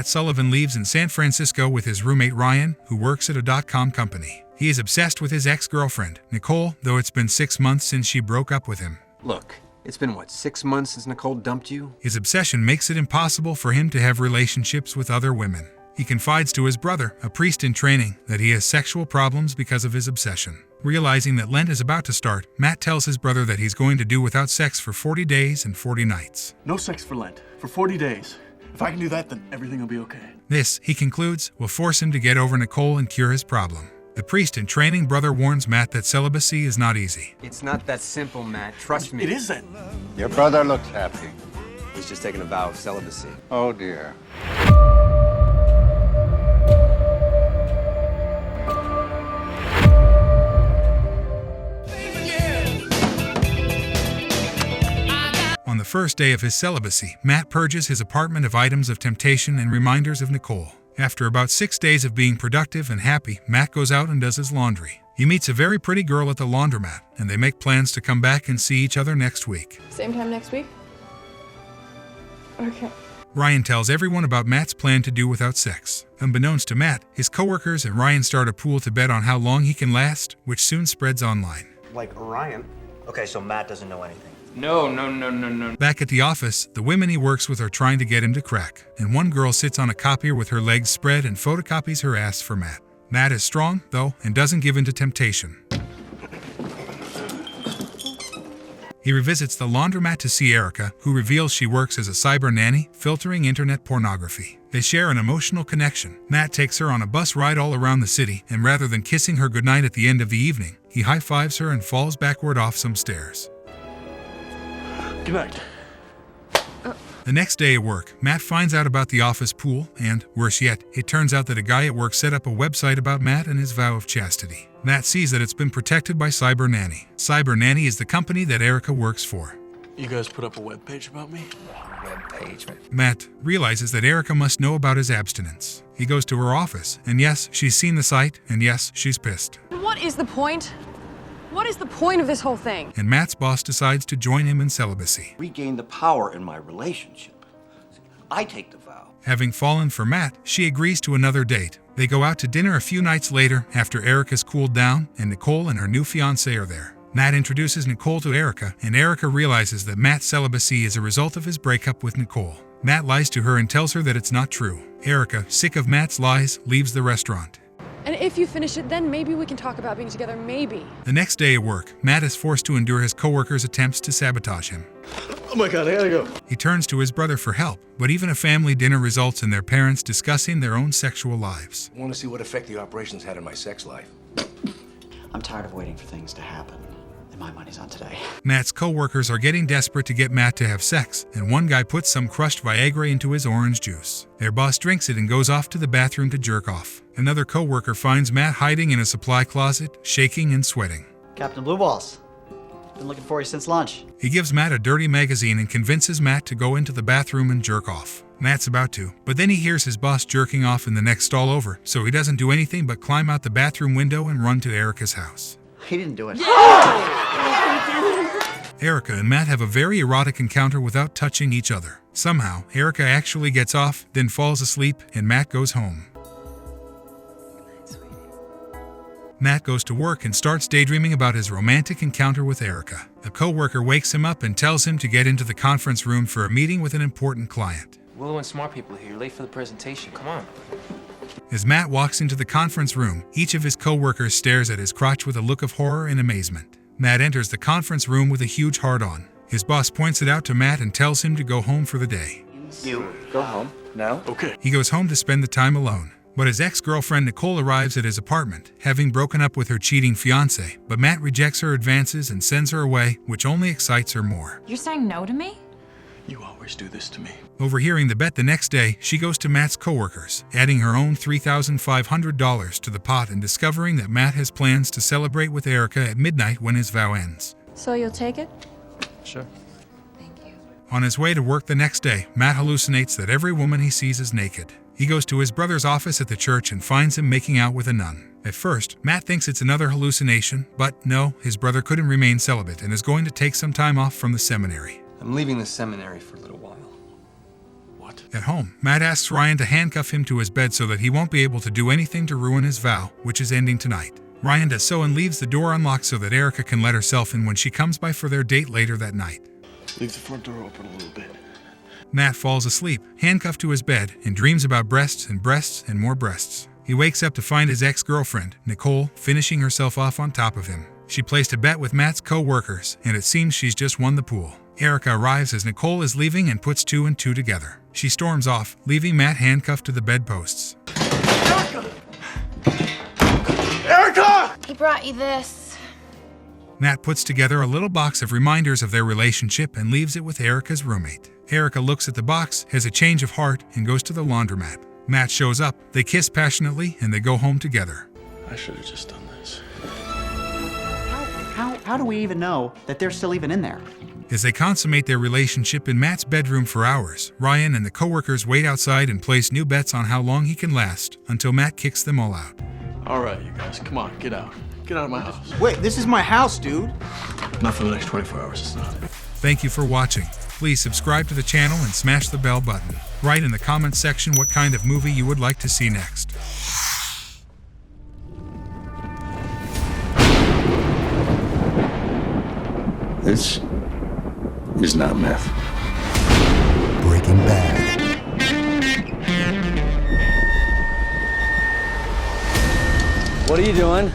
Matt Sullivan lives in San Francisco with his roommate Ryan, who works at a .com company. He is obsessed with his ex-girlfriend, Nicole, though it's been 6 months since she broke up with him. Look, it's been, 6 months since Nicole dumped you? His obsession makes it impossible for him to have relationships with other women. He confides to his brother, a priest in training, that he has sexual problems because of his obsession. Realizing that Lent is about to start, Matt tells his brother that he's going to do without sex for 40 days and 40 nights. No sex for Lent, for 40 days. If I can do that, then everything will be okay. This, he concludes, will force him to get over Nicole and cure his problem. The priest in training brother warns Matt that celibacy is not easy. It's not that simple, Matt. Trust me. It isn't. Your brother looks happy. He's just taking a vow of celibacy. Oh dear. On the first day of his celibacy, Matt purges his apartment of items of temptation and reminders of Nicole. After about 6 days of being productive and happy, Matt goes out and does his laundry. He meets a very pretty girl at the laundromat, and they make plans to come back and see each other next week. Same time next week? Okay. Ryan tells everyone about Matt's plan to do without sex. Unbeknownst to Matt, his coworkers and Ryan start a pool to bet on how long he can last, which soon spreads online. Like Orion. Okay, so Matt doesn't know anything. No. Back at the office, the women he works with are trying to get him to crack, and one girl sits on a copier with her legs spread and photocopies her ass for Matt. Matt is strong, though, and doesn't give in to temptation. He revisits the laundromat to see Erica, who reveals she works as a cyber nanny, filtering internet pornography. They share an emotional connection. Matt takes her on a bus ride all around the city, and rather than kissing her goodnight at the end of the evening, he high-fives her and falls backward off some stairs. Good night. The next day at work, Matt finds out about the office pool, and, worse yet, it turns out that a guy at work set up a website about Matt and his vow of chastity. Matt sees that it's been protected by Cyber Nanny. Cyber Nanny is the company that Erica works for. You guys put up a webpage about me? Webpage. Matt realizes that Erica must know about his abstinence. He goes to her office, and yes, she's seen the site, and yes, she's pissed. What is the point? What is the point of this whole thing? And Matt's boss decides to join him in celibacy. Regain the power in my relationship. I take the vow. Having fallen for Matt, she agrees to another date. They go out to dinner a few nights later after Erica's cooled down, and Nicole and her new fiancé are there. Matt introduces Nicole to Erica, and Erica realizes that Matt's celibacy is a result of his breakup with Nicole. Matt lies to her and tells her that it's not true. Erica, sick of Matt's lies, leaves the restaurant. And if you finish it, then maybe we can talk about being together, maybe. The next day at work, Matt is forced to endure his coworkers' attempts to sabotage him. Oh my God, I gotta go. He turns to his brother for help, but even a family dinner results in their parents discussing their own sexual lives. I want to see what effect the operations had on my sex life. I'm tired of waiting for things to happen, and my money's on today. Matt's coworkers are getting desperate to get Matt to have sex, and one guy puts some crushed Viagra into his orange juice. Their boss drinks it and goes off to the bathroom to jerk off. Another coworker finds Matt hiding in a supply closet, shaking and sweating. Captain Blue Balls. Been looking for you since lunch. He gives Matt a dirty magazine and convinces Matt to go into the bathroom and jerk off. Matt's about to, but then he hears his boss jerking off in the next stall over, so he doesn't do anything but climb out the bathroom window and run to Erica's house. He didn't do it. Erica and Matt have a very erotic encounter without touching each other. Somehow, Erica actually gets off, then falls asleep, and Matt goes home. Matt goes to work and starts daydreaming about his romantic encounter with Erica. A coworker wakes him up and tells him to get into the conference room for a meeting with an important client. Willow and smart people here. You're late for the presentation. Come on. As Matt walks into the conference room, each of his coworkers stares at his crotch with a look of horror and amazement. Matt enters the conference room with a huge hard-on. His boss points it out to Matt and tells him to go home for the day. You go home now. Okay. He goes home to spend the time alone. But his ex-girlfriend Nicole arrives at his apartment, having broken up with her cheating fiancé, but Matt rejects her advances and sends her away, which only excites her more. You're saying no to me? You always do this to me. Overhearing the bet the next day, she goes to Matt's coworkers, adding her own $3,500 to the pot and discovering that Matt has plans to celebrate with Erica at midnight when his vow ends. So you'll take it? Sure. Thank you. On his way to work the next day, Matt hallucinates that every woman he sees is naked. He goes to his brother's office at the church and finds him making out with a nun. At first, Matt thinks it's another hallucination, but no, his brother couldn't remain celibate and is going to take some time off from the seminary. I'm leaving the seminary for a little while. What? want. At home, Matt asks Ryan to handcuff him to his bed so that he won't be able to do anything to ruin his vow, which is ending tonight. Ryan does so and leaves the door unlocked so that Erica can let herself in when she comes by for their date later that night. Leave the front door open a little bit. Matt falls asleep, handcuffed to his bed, and dreams about breasts and more breasts. He wakes up to find his ex-girlfriend, Nicole, finishing herself off on top of him. She placed a bet with Matt's co-workers, and it seems she's just won the pool. Erica arrives as Nicole is leaving and puts 2 and 2 together. She storms off, leaving Matt handcuffed to the bedposts. Erica! He brought you this. Matt puts together a little box of reminders of their relationship and leaves it with Erica's roommate. Erica looks at the box, has a change of heart, and goes to the laundromat. Matt shows up, they kiss passionately, and they go home together. I should have just done this. How do we even know that they're still even in there? As they consummate their relationship in Matt's bedroom for hours, Ryan and the coworkers wait outside and place new bets on how long he can last, until Matt kicks them all out. All right, you guys, come on, get out. Get out of my house. Wait, this is my house, dude. Not for the next 24 hours, it's not. Thank you for watching. Please subscribe to the channel and smash the bell button. Write in the comments section what kind of movie you would like to see next. This is not meth. Breaking Bad. What are you doing?